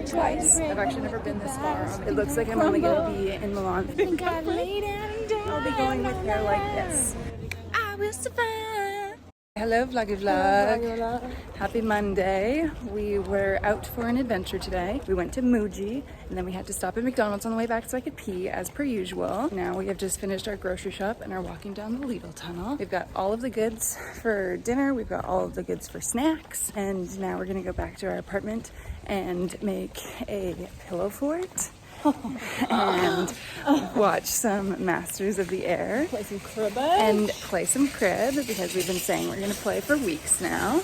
here twice. I've actually never been this far. It looks like I'm only going to be in Milan. I'll be going with hair like this. I will survive. Hello vloggy vlog. Happy Monday. We were out for an adventure today. We went to Muji and then we had to stop at McDonald's on the way back so I could pee as per usual. Now we have just finished our grocery shop and are walking down the Lidl tunnel. We've got all of the goods for dinner. We've got all of the goods for snacks. And now we're gonna go back to our apartment and make a pillow fort. And watch some Masters of the Air. Play some cribbage. And play some crib because we've been saying we're going to play for weeks now.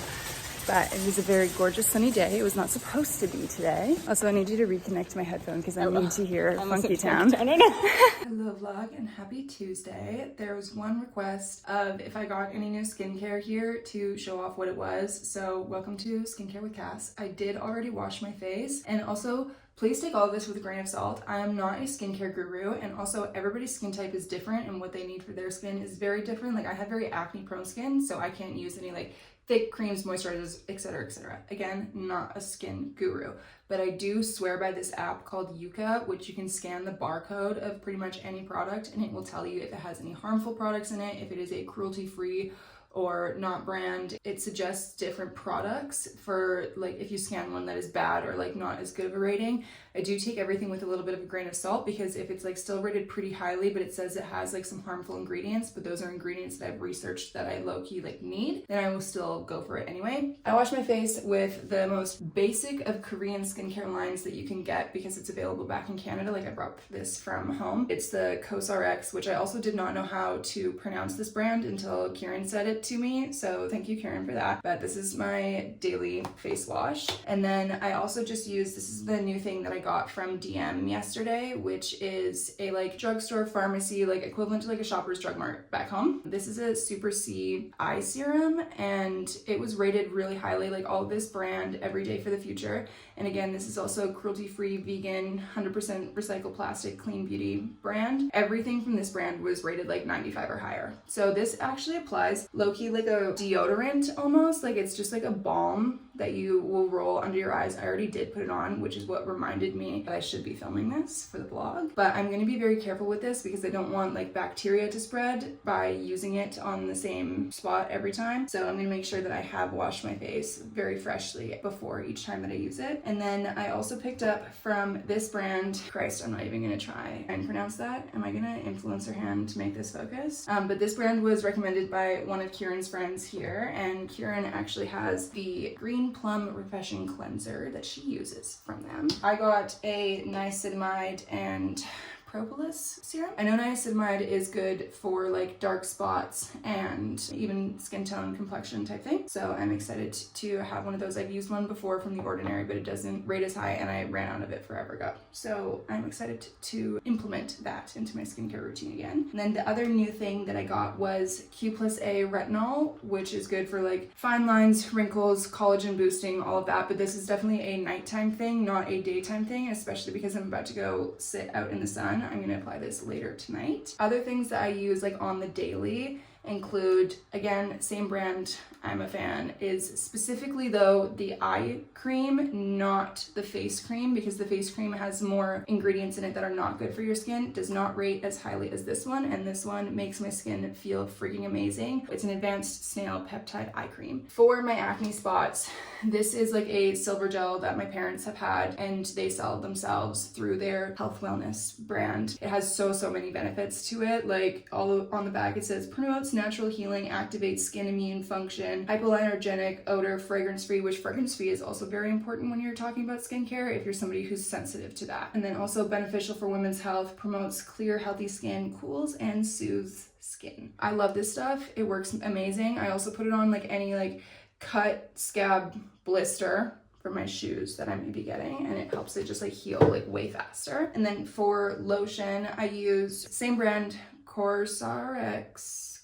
But it was a very gorgeous sunny day. It was not supposed to be today. Also, I need you to reconnect my headphone because I need to hear Funky Town. Hello vlog and happy Tuesday. There was one request of if I got any new skincare here to show off what it was. So welcome to Skincare with Cass. I did already wash my face, and also please take all of this with a grain of salt. I am not a skincare guru, and also everybody's skin type is different and what they need for their skin is very different. Like I have very acne prone skin, so I can't use any like thick creams, moisturizers, etc, etc. Again, not a skin guru, but I do swear by this app called Yuka, which you can scan the barcode of pretty much any product and it will tell you if it has any harmful products in it, if it is a cruelty-free or not brand. It suggests different products for like if you scan one that is bad or like not as good of a rating. I do take everything with a little bit of a grain of salt because if it's like still rated pretty highly but it says it has like some harmful ingredients, but those are ingredients that I've researched that I low-key like need, then I will still go for it anyway. I wash my face with the most basic of Korean skincare lines that you can get because it's available back in Canada. Like I brought this from home. It's the COSRX, which I also did not know how to pronounce this brand until Kieran said it to me, so thank you Karen for that. But this is my daily face wash, and then I also just use, this is the new thing that I got from DM yesterday, which is a like drugstore pharmacy, like equivalent to like a Shoppers Drug Mart back home. This is a Super C eye serum and it was rated really highly, like all of this brand Every Day for the Future. And again, this is also cruelty-free, vegan, 100% recycled plastic, clean beauty brand. Everything from this brand was rated like 95 or higher. So this actually applies low-key like a deodorant almost, like it's just like a balm that you will roll under your eyes. I already did put it on, which is what reminded me that I should be filming this for the vlog. But I'm gonna be very careful with this because I don't want like bacteria to spread by using it on the same spot every time. So I'm gonna make sure that I have washed my face very freshly before each time that I use it. And then I also picked up from this brand, Christ, I'm not even gonna try and pronounce that. Am I gonna influencer hand to make this focus? But this brand was recommended by one of Kieran's friends here, and Kieran actually has the Green Plum Refreshing Cleanser that she uses from them. I got a niacinamide and propolis serum. I know niacinamide is good for like dark spots and even skin tone complexion type thing. So I'm excited to have one of those. I've used one before from The Ordinary, but it doesn't rate as high and I ran out of it forever ago. So I'm excited to implement that into my skincare routine again. And then the other new thing that I got was Q+A retinol, which is good for like fine lines, wrinkles, collagen boosting, all of that. But this is definitely a nighttime thing, not a daytime thing, especially because I'm about to go sit out in the sun. I'm gonna apply this later tonight. Other things that I use like on the daily include, again, same brand, I'm a fan, is specifically though the eye cream, not the face cream, because the face cream has more ingredients in it that are not good for your skin. It does not rate as highly as this one, and this one makes my skin feel freaking amazing. It's an advanced snail peptide eye cream. For my acne spots, this is like a silver gel that my parents have had and they sell themselves through their health wellness brand. It has so many benefits to it. Like all on the back it says promotes natural healing, activates skin immune function, hypoallergenic, odor, fragrance-free, which fragrance-free is also very important when you're talking about skincare if you're somebody who's sensitive to that. And then also beneficial for women's health, promotes clear, healthy skin, cools and soothes skin. I love this stuff. It works amazing. I also put it on like any like cut, scab, blister for my shoes that I may be getting, and it helps it just like heal like way faster. And then for lotion, I use same brand, COSRX.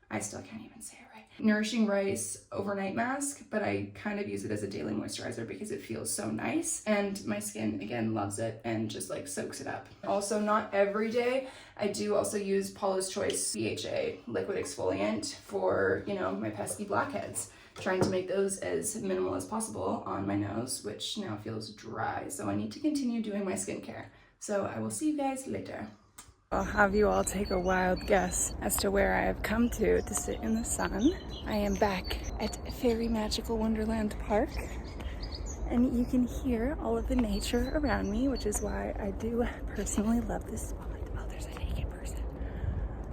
I still can't even say it right. Nourishing Rice overnight mask, but I kind of use it as a daily moisturizer because it feels so nice and my skin again loves it and just like soaks it up. Also, not every day, I do also use Paula's Choice BHA liquid exfoliant for, you know, my pesky blackheads. trying to make those as minimal as possible on my nose, which now feels dry. So I need to continue doing my skincare. So I will see you guys later. I'll have you all take a wild guess as to where I have come to sit in the sun. I am back at Fairy Magical Wonderland Park, and you can hear all of the nature around me, which is why I do personally love this spot. Oh, there's a naked person.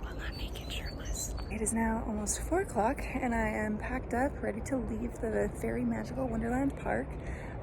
Well, not naked, shirtless. It is now almost 4 o'clock, and I am packed up, ready to leave the Fairy Magical Wonderland Park.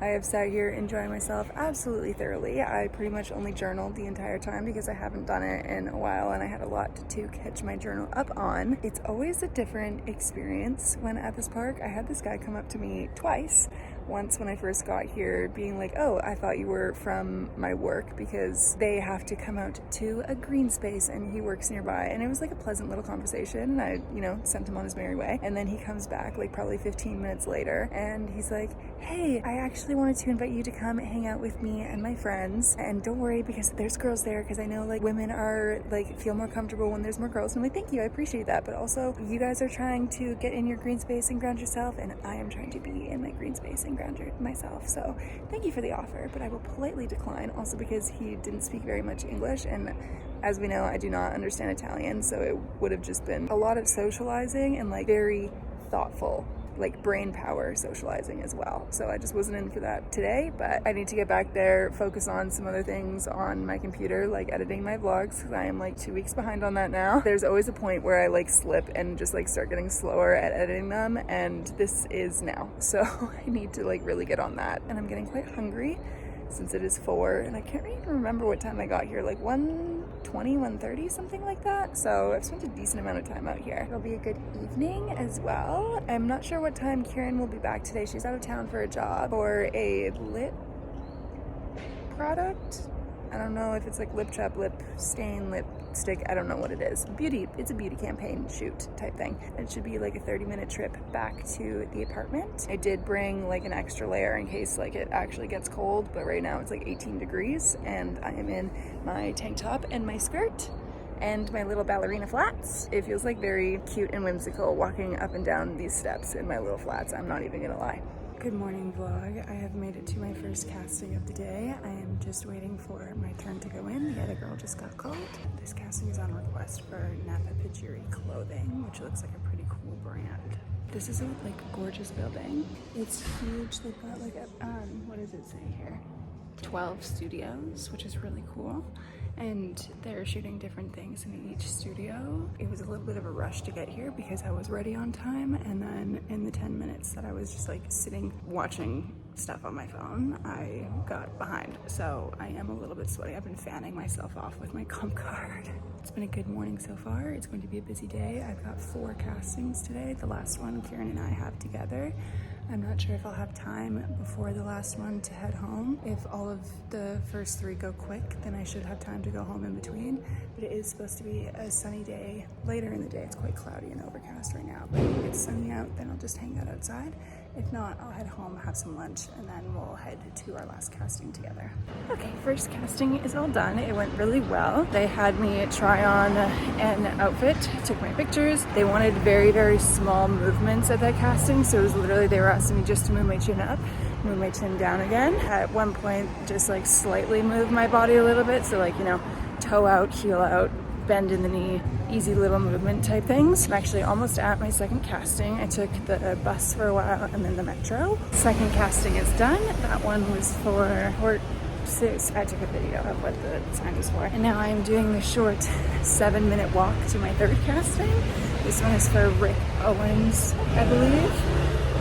I have sat here enjoying myself absolutely thoroughly. I pretty much only journaled the entire time because I haven't done it in a while and I had a lot to catch my journal up on. It's always a different experience when at this park. I had this guy come up to me twice. Once when I first got here being like, oh, I thought you were from my work, because they have to come out to a green space and he works nearby. And it was like a pleasant little conversation. I, sent him on his merry way. And then he comes back like probably 15 minutes later and he's like, hey, I actually wanted to invite you to come hang out with me and my friends. And don't worry, because there's girls there, because I know like women are like feel more comfortable when there's more girls. And I'm like, thank you, I appreciate that. But also you guys are trying to get in your green space and ground yourself, and I am trying to be in my green space and ground myself. So thank you for the offer, but I will politely decline, also because he didn't speak very much English, and as we know, I do not understand Italian, so it would have just been a lot of socializing and like very thoughtful, like brain power socializing as well. So I just wasn't in for that today, but I need to get back there, focus on some other things on my computer, like editing my vlogs, because I am like 2 weeks behind on that now. There's always a point where I like slip and just like start getting slower at editing them, and this is now. So I need to like really get on that. And I'm getting quite hungry since it is 4, and I can't even remember what time I got here, like 1:20, 1:30, something like that. So I've spent a decent amount of time out here. It'll be a good evening as well. I'm not sure what time Kieran will be back today. She's out of town for a job or a lip product. I don't know if it's like lip chap, lip stain, lipstick. I don't know what it is. It's a beauty campaign shoot type thing. It should be like a 30-minute trip back to the apartment. I did bring like an extra layer in case like it actually gets cold, but right now it's like 18 degrees and I am in my tank top and my skirt and my little ballerina flats. It feels like very cute and whimsical walking up and down these steps in my little flats. I'm not even gonna lie. Good morning vlog. I have made it to my first casting of the day. I am just waiting for my turn to go in. The other girl just got called. This casting is on request for Napa Pajiri clothing, which looks like a pretty cool brand. This is a like gorgeous building. It's huge. They've got like a, what does it say here? 12 studios, which is really cool. And they're shooting different things in each studio. It was a little bit of a rush to get here because I was ready on time, and then in the 10 minutes that I was just like sitting watching stuff on my phone, I got behind. So I am a little bit sweaty. I've been fanning myself off with my comp card. It's been a good morning so far. It's going to be a busy day. I've got 4 castings today. The last one Kieran and I have together. I'm not sure if I'll have time before the last one to head home. If all of the first 3 go quick, then I should have time to go home in between. But it is supposed to be a sunny day later in the day. It's quite cloudy and overcast right now. But if it's sunny out, then I'll just hang out outside. If not, I'll head home, have some lunch, and then we'll head to our last casting together. Okay, first casting is all done. It went really well. They had me try on an outfit, took my pictures. They wanted very, very small movements at that casting, so it was literally, they were asking me just to move my chin up, move my chin down again. At one point, just like slightly move my body a little bit, so like, toe out, heel out, bend in the knee, easy little movement type things. I'm actually almost at my second casting. I took the bus for a while and then the metro. Second casting is done. That one was for Port 6. I took a video of what the sign was for. And now I'm doing the short 7-minute walk to my third casting. This one is for Rick Owens, I believe.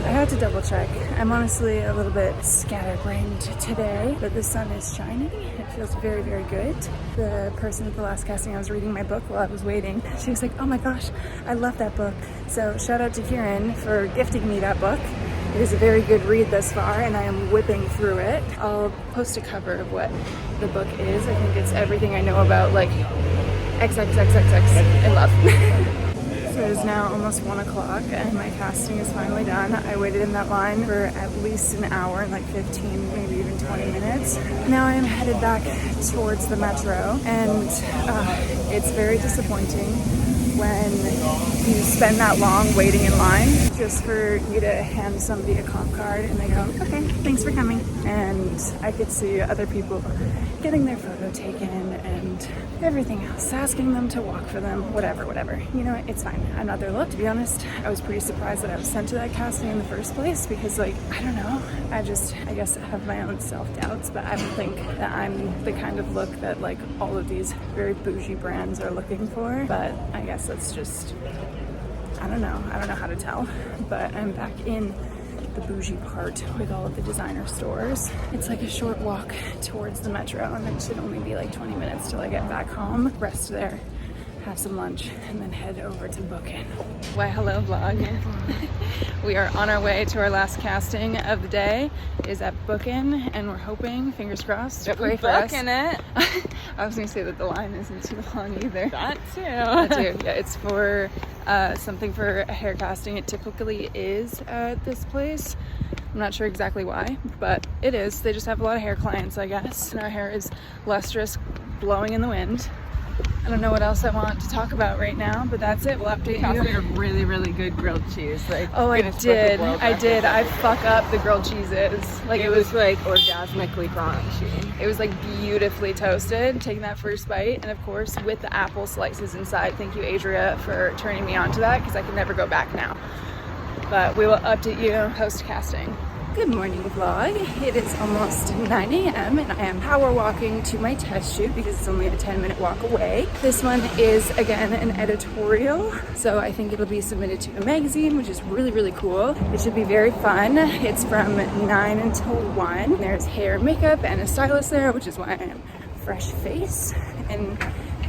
I had to double check. I'm honestly a little bit scatterbrained today, but the sun is shining. It feels very, very good. The person at the last casting, I was reading my book while I was waiting. She was like, oh my gosh, I love that book. So shout out to Kieran for gifting me that book. It is a very good read thus far, and I am whipping through it. I'll post a cover of what the book is. I think it's everything I know about like XXXXX in love. So it is now almost 1 o'clock and my casting is finally done. I waited in that line for at least an hour, like 15, maybe even 20 minutes. Now I am headed back towards the metro, and it's very disappointing when you spend that long waiting in line just for you to hand somebody a comp card and they go, okay, thanks for coming. And I could see other people getting their photo taken and everything else, asking them to walk for them, whatever. You know, it's fine. I'm not their look. To be honest, I was pretty surprised that I was sent to that casting in the first place because, like, I don't know. I guess I have my own self-doubts, but I don't think that I'm the kind of look that, like, all of these very bougie brands are looking for. But I guess that's just, I don't know how to tell. But I'm back in the bougie part with all of the designer stores. It's like a short walk towards the metro, and it should only be like 20 minutes till I get back home, rest there, have some lunch, and then head over to Bookin'. Why hello vlog. We are on our way to our last casting of the day. It is at Bookin', and we're hoping, fingers crossed, pray for us. Bookin' it. I was gonna say that the line isn't too long either. That too. Yeah, it's for something for a hair casting. It typically is at this place. I'm not sure exactly why, but it is. They just have a lot of hair clients, I guess. And our hair is lustrous, blowing in the wind. I don't know what else I want to talk about right now, but that's it. We'll update you. Like a really, really good grilled cheese. Like, oh, I did. I fuck up the grilled cheeses. Like, it was like orgasmically crunchy. It was like beautifully toasted. Taking that first bite, and of course with the apple slices inside. Thank you, Adria, for turning me on to that because I can never go back now. But we will update you post casting. Good morning vlog. It is almost 9 a.m. and I am power walking to my test shoot because it's only a 10-minute walk away. This one is, again, an editorial, so I think it'll be submitted to a magazine, which is really, really cool. It should be very fun. It's from 9 until 1. There's hair and makeup and a stylist there, which is why I am fresh face. And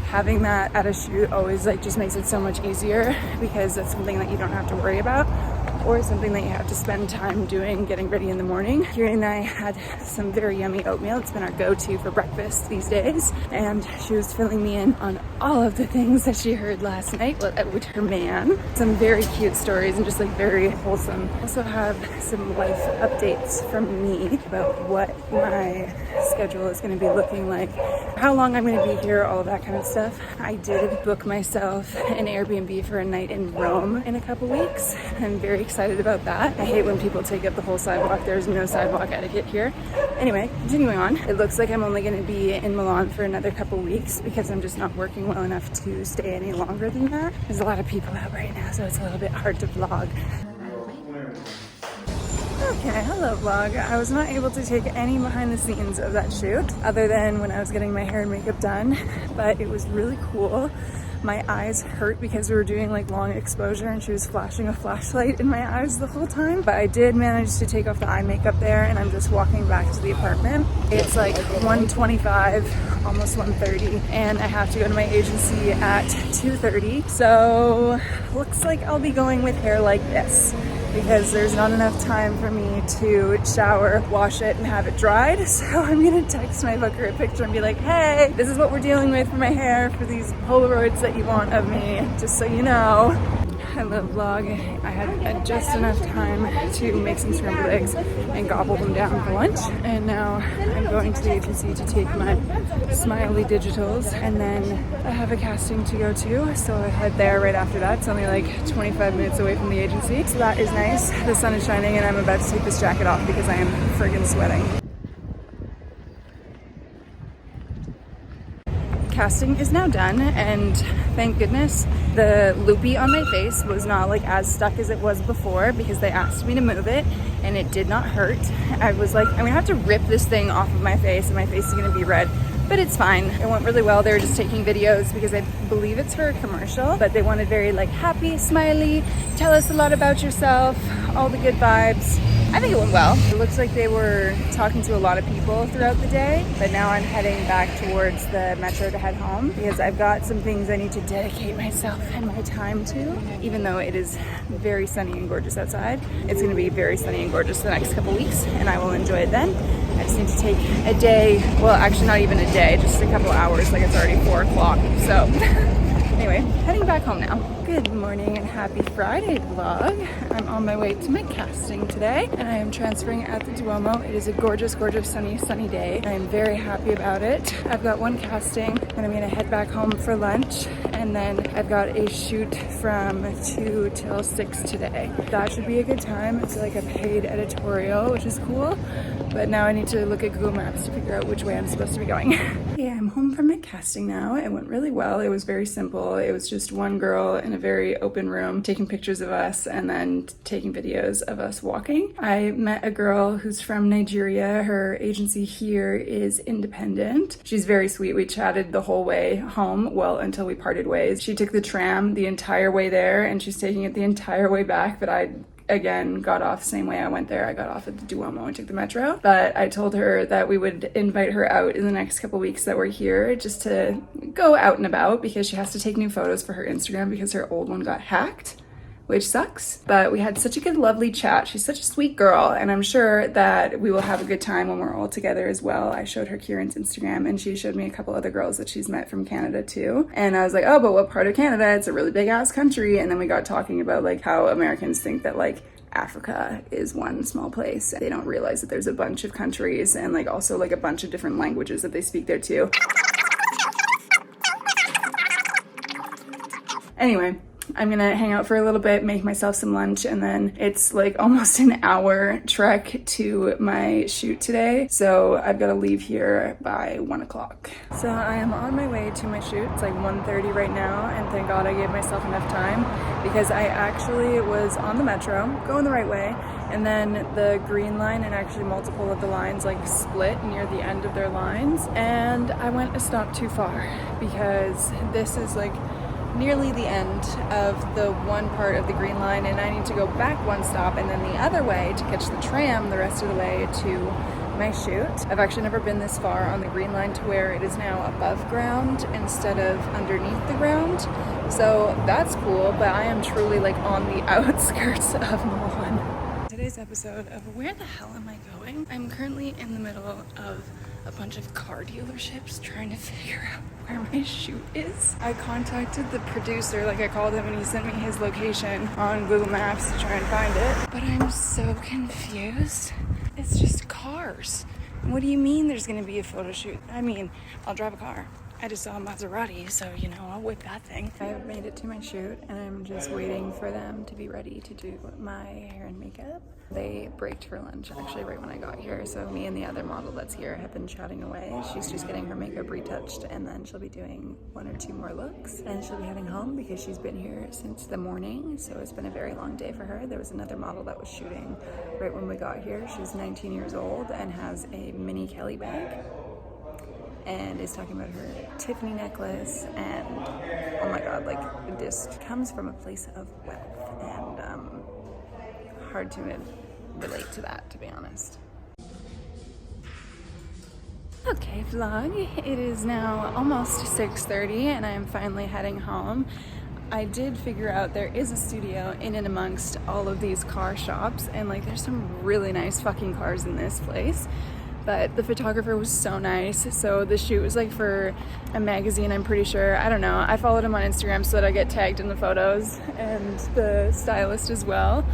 having that at a shoot always like just makes it so much easier because that's something that you don't have to worry about, or something that you have to spend time doing, getting ready in the morning. Kiri and I had some very yummy oatmeal. It's been our go-to for breakfast these days. And she was filling me in on all of the things that she heard last night with her man. Some very cute stories and just like very wholesome. Also have some life updates from me about what my schedule is gonna be looking like, how long I'm gonna be here, all of that kind of stuff. I did book myself an Airbnb for a night in Rome in a couple weeks. I'm very excited about that. I hate when people take up the whole sidewalk. There's no sidewalk etiquette here. Anyway, continuing on. It looks like I'm only going to be in Milan for another couple weeks because I'm just not working well enough to stay any longer than that. There's a lot of people out right now, so it's a little bit hard to vlog. Okay, hello vlog. I was not able to take any behind the scenes of that shoot other than when I was getting my hair and makeup done, but it was really cool. My eyes hurt because we were doing like long exposure and she was flashing a flashlight in my eyes the whole time. But I did manage to take off the eye makeup there and I'm just walking back to the apartment. It's like 1:25, almost 1:30, and I have to go to my agency at 2:30. So looks like I'll be going with hair like this because there's not enough time for me to shower, wash it, and have it dried. So I'm gonna text my booker a picture and be like, hey, this is what we're dealing with for my hair for these Polaroids that you want of me, just so you know. I love vlog. I had just enough time to make some scrambled eggs and gobble them down for lunch. And now I'm going to the agency to take my Smiley digitals, and then I have a casting to go to, so I head there right after that. It's only like 25 minutes away from the agency, so that is nice. The sun is shining and I'm about to take this jacket off because I am friggin' sweating. Casting is now done, and thank goodness the loopy on my face was not like as stuck as it was before because they asked me to move it and it did not hurt. I was like, I'm gonna have to rip this thing off of my face and my face is gonna be red, but it's fine. It went really well. They were just taking videos because I believe it's for a commercial, but they wanted very like happy, smiley, tell us a lot about yourself, all the good vibes. I think it went well. It looks like they were talking to a lot of people throughout the day, but now I'm heading back towards the metro to head home because I've got some things I need to dedicate myself and my time to. Even though it is very sunny and gorgeous outside, it's gonna be very sunny and gorgeous the next couple weeks and I will enjoy it then. I just need to take a day, well actually not even a day, just a couple hours, like it's already 4 o'clock, so. Anyway, heading back home now. Good morning and happy Friday vlog. I'm on my way to my casting today and I am transferring at the Duomo. It is a gorgeous, gorgeous sunny day. I am very happy about it. I've got one casting and I'm gonna head back home for lunch and then I've got a shoot from 2 till 6 today. That should be a good time. It's like a paid editorial, which is cool, but now I need to look at Google Maps to figure out which way I'm supposed to be going. Yeah, I'm home from my casting now. It went really well. It was very simple. It was just one girl in a very open room taking pictures of us and then taking videos of us walking. I met a girl who's from Nigeria. Her agency here is independent. She's very sweet. We chatted the whole way home, well, until we parted ways. She took the tram the entire way there and she's taking it the entire way back, but I again got off the same way I went there. I got off at the Duomo and took the metro, but I told her that we would invite her out in the next couple weeks that we're here just to go out and about, because she has to take new photos for her Instagram because her old one got hacked, which sucks. But we had such a good, lovely chat. She's such a sweet girl, and I'm sure that we will have a good time when we're all together as well. I showed her Kieran's Instagram, and she showed me a couple other girls that she's met from Canada too. And I was like, oh, but what part of Canada? It's a really big ass country. And then we got talking about like how Americans think that like Africa is one small place. They don't realize that there's a bunch of countries and like also like a bunch of different languages that they speak there too. Anyway, I'm gonna hang out for a little bit, make myself some lunch, and then it's like almost an hour trek to my shoot today. So I've gotta leave here by 1 o'clock. So I am on my way to my shoot. It's like 1:30 right now, and thank God I gave myself enough time because I actually was on the metro, going the right way, and then the green line and actually multiple of the lines like split near the end of their lines, and I went a stop too far because this is like nearly the end of the one part of the green line, and I need to go back one stop and then the other way to catch the tram the rest of the way to my shoot. I've actually never been this far on the green line to where it is now above ground instead of underneath the ground, so that's cool, but I am truly like on the outskirts of Milan. Today's episode of Where the Hell Am I Going? I'm currently in the middle of a bunch of car dealerships trying to figure out where my shoot is. I contacted the producer, like I called him and he sent me his location on Google Maps to try and find it. But I'm so confused. It's just cars. What do you mean there's gonna be a photo shoot? I mean, I'll drive a car. I just saw a Maserati, so you know, I'll whip that thing. I've made it to my shoot and I'm just waiting for them to be ready to do my hair and makeup. They braked for lunch actually right when I got here, so me and the other model that's here have been chatting away. She's just getting her makeup retouched and then she'll be doing 1 or 2 more looks, and she'll be heading home because she's been here since the morning, so it's been a very long day for her. There was another model that was shooting right when we got here. She's 19 years old and has a mini Kelly bag and is talking about her Tiffany necklace, and oh my god, like this comes from a place of wealth, and hard to relate to that, to be honest. Okay vlog, it is now almost 6:30 and I am finally heading home. I did figure out there is a studio in and amongst all of these car shops, and like there's some really nice fucking cars in this place. But the photographer was so nice. So the shoot was like for a magazine, I'm pretty sure. I don't know. I followed him on Instagram so that I get tagged in the photos, and the stylist as well.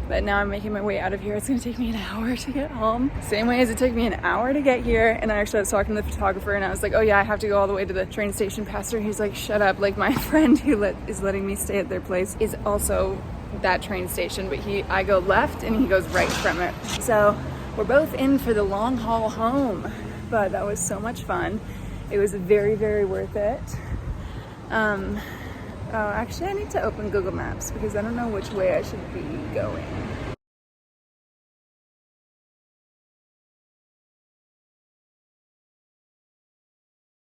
But now I'm making my way out of here. It's gonna take me an hour to get home. Same way as it took me an hour to get here. And I actually was talking to the photographer and I was like, oh yeah, I have to go all the way to the train station past her. He's like, shut up. Like my friend who is letting me stay at their place is also that train station, but I go left and he goes right from it. So we're both in for the long haul home, but that was so much fun. It was very, very worth it. Oh, actually I need to open Google Maps because I don't know which way I should be going.